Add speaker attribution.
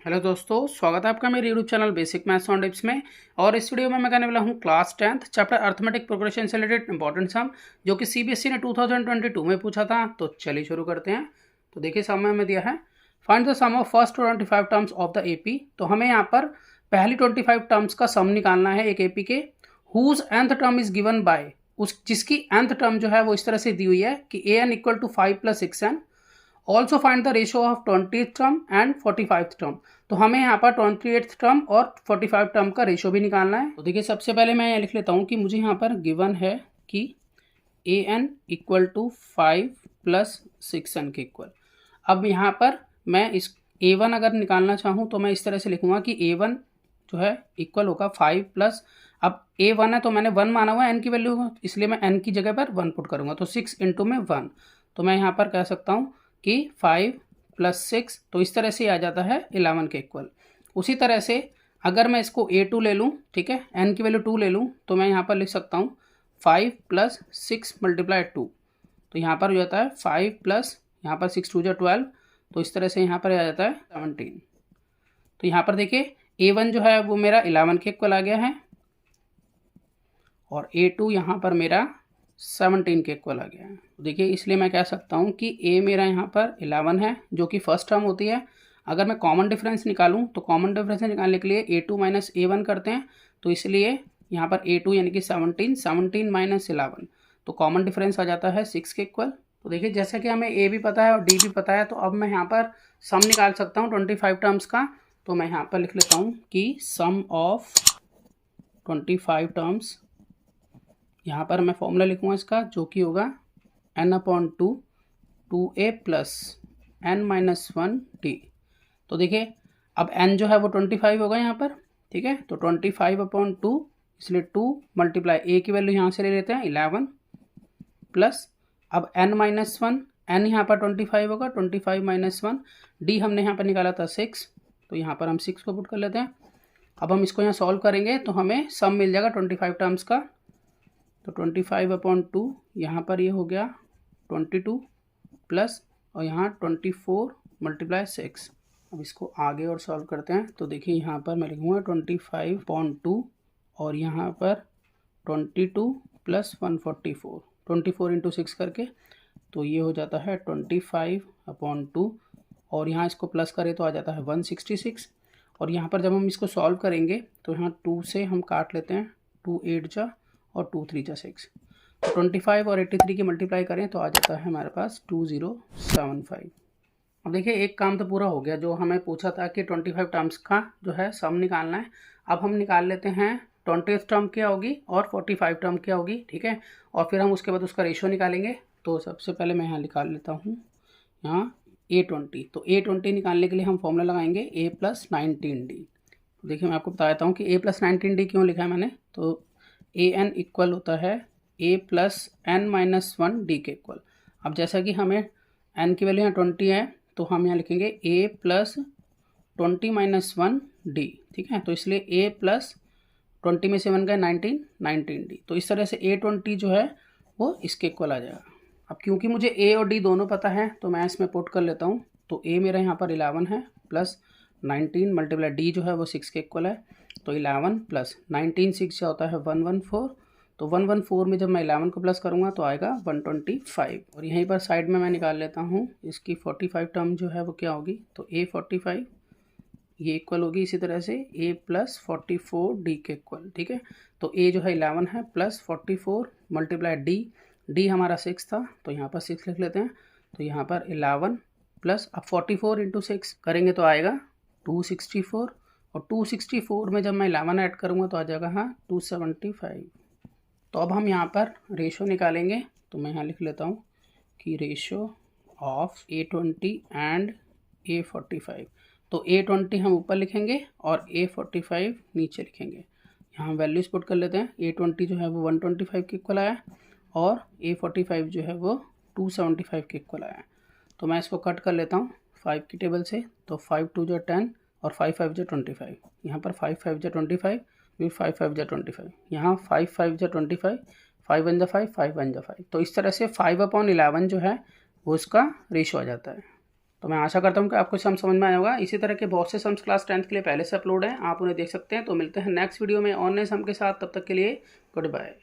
Speaker 1: Hello दोस्तों, स्वागत है आपका मेरे YouTube channel basic maths on tips में। और इस वीडियो में मैं करने वाला हूँ class 10th chapter arithmetic progression से रिलेटेड इंपॉर्टेंट सम, जो कि सीबीएसई ने 2022 में पूछा था। तो चलिए शुरू करते हैं। तो देखिए सम में दिया है, find the sum of first 25 terms of the AP. तो हमें यहाँ पर पहली 25 टर्म्स का सम निकालना है एक एपी के, whose nth term is given by, उस जिसकी nth टर्म जो है वो इस तरह से दी हुई है कि an equal to 5 + 6n। Also find the ratio of 20th term and 45th term. तो हमें यहाँ पर 28th टर्म और 45 टर्म का रेशियो भी निकालना है। तो देखिए सबसे पहले मैं लिख लेता हूँ कि मुझे यहाँ पर गिवन है कि an इक्वल टू 5 + 6n के इक्वल। अब यहाँ पर मैं इस a1 अगर निकालना चाहूँ तो मैं इस तरह से लिखूँगा कि a1 जो है इक्वल होगा 5 प्लस, अब a1 है तो मैंने 1 माना हुआ है n की वैल्यू, इसलिए मैं n की जगह पर 1 पुट करूँगा। तो 6 × में 1, तो मैं यहाँ पर कह सकता हूँ कि 5 + 6, तो इस तरह से आ जाता है 11 के इक्वल। उसी तरह से अगर मैं इसको a2 ले लूँ, ठीक है, n की वैल्यू 2 ले लूँ, तो मैं यहाँ पर लिख सकता हूँ 5 + 6 × 2। तो यहाँ पर हो जाता है 5 प्लस यहाँ पर 6 × 2 = 12, तो इस तरह से यहाँ पर आ जाता है 17। तो यहाँ पर देखिए a1 जो है वो मेरा 11 के इक्वल आ गया है और a2 यहाँ पर मेरा 17 के इक्वल आ गया है। तो देखिए इसलिए मैं कह सकता हूँ कि a मेरा यहाँ पर 11 है, जो कि फर्स्ट टर्म होती है। अगर मैं कॉमन डिफरेंस निकालूँ तो कॉमन डिफरेंस निकालने के लिए a2 - a1 करते हैं, तो इसलिए यहाँ पर a2 यानी कि 17 - 11, तो कॉमन डिफरेंस आ जाता है 6 के इक्वल। तो देखिए जैसा कि हमें a भी पता है और d भी पता है, तो अब मैं यहाँ पर सम निकाल सकता हूँ 25 टर्म्स का। तो मैं यहाँ पर लिख लेता हूँ कि सम ऑफ 25 टर्म्स, यहाँ पर मैं फॉर्मूला लिखूँगा इसका, जो कि होगा n/2 2a + n - 1d। तो देखिए अब n जो है वो 25 होगा यहाँ पर, ठीक है। तो 25/2, इसलिए 2 × a की वैल्यू यहाँ से ले लेते हैं 11 प्लस, अब n - 1, n यहाँ पर 25 होगा, 25 - 1, d हमने यहाँ पर निकाला था 6, तो यहाँ पर हम 6 को पुट कर लेते हैं। अब हम इसको यहाँ सॉल्व करेंगे तो हमें सम मिल जाएगा 25 टर्म्स का। तो 25/2 यहाँ पर ये हो गया 22 प्लस, और यहाँ 24 × 6। अब इसको आगे और सॉल्व करते हैं। तो देखिए यहाँ पर मैं लिखूँगा 25/2 और यहाँ पर 22 + 144, 24 × 6 करके, तो ये हो जाता है 25/2, और यहाँ इसको प्लस करें तो आ जाता है 166। और यहाँ पर जब हम इसको सॉल्व करेंगे तो यहाँ 2 से हम काट लेते हैं, 2 8 जा और 2 3 जा 6, तो 25 और 83 की मल्टीप्लाई करें तो आ जाता है हमारे पास 2075। अब देखिए एक काम तो पूरा हो गया, जो हमें पूछा था कि 25 टर्म्स का जो है सम निकालना है। अब हम निकाल लेते हैं 20th टर्म क्या होगी और 45 टर्म क्या होगी, ठीक है, और फिर हम उसके बाद उसका रेशियो निकालेंगे। तो सबसे पहले मैं यहाँ निकाल लेता हूँ यहाँ a20। तो a20 निकालने के लिए हम फॉर्मूला लगाएंगे a + 19d। देखिए मैं आपको बता देता हूँ कि a + 19d क्यों लिखा है मैंने। तो an इक्वल होता है a + n - 1d के इक्वल। अब जैसा कि हमें n की वैल्यू यहाँ 20 है, तो हम यहाँ लिखेंगे a + 20 - 1d, ठीक है। तो इसलिए a + 20 में से 1 का 19d। तो इस तरह से a20 जो है वो इसके इक्वल आ जाएगा। अब क्योंकि मुझे a और d दोनों पता है तो मैं इसमें पुट कर लेता हूँ। तो a मेरा यहाँ पर 11 है प्लस 19 × d जो है वो 6 के इक्वल है। तो 11 + 19 6 क्या होता है 114। तो 114 में जब मैं 11 को प्लस करूँगा तो आएगा 125। और यहीं पर साइड में मैं निकाल लेता हूँ इसकी 45 टर्म जो है वो क्या होगी। तो a45 ये इक्वल होगी इसी तरह से a + 44d के इक्वल, ठीक है। तो a जो है 11 है प्लस 44 × d हमारा 6 था, तो यहाँ पर 6 लिख लेते हैं। तो यहाँ पर 11 प्लस, अब 44 × 6 करेंगे तो आएगा 264, और 264 में जब मैं 11 ऐड करूँगा तो आ जाएगा हाँ 275। तो अब हम यहाँ पर रेशो निकालेंगे। तो मैं यहाँ लिख लेता हूँ कि ratio of a20 and a45। तो a20 हम ऊपर लिखेंगे और a45 नीचे लिखेंगे। यहाँ वैल्यूज पुट कर लेते हैं। a20 जो है वो 125 के इक्वल आया और a45 जो है वो 275 के इक्वल आया। तो मैं इसको कट कर लेता हूँ 5 की टेबल से। तो 5 2 = 10 और 5 5 = 25। यहाँ पर 5 5 = 25, फिर 5 5 = 25, यहाँ 5 5 = 25, 5 1 = 5, 5 1 = 5। तो इस तरह से 5/11 जो है वो इसका रेशो आ जाता है। तो मैं आशा करता हूँ कि आपको सम समझ में आया होगा। इसी तरह के बहुत से सम्स क्लास 10th के लिए पहले से अपलोड हैं, आप उन्हें देख सकते हैं। तो मिलते हैं नेक्स्ट वीडियो में और नए सम के साथ, तब तक के लिए गुड बाय।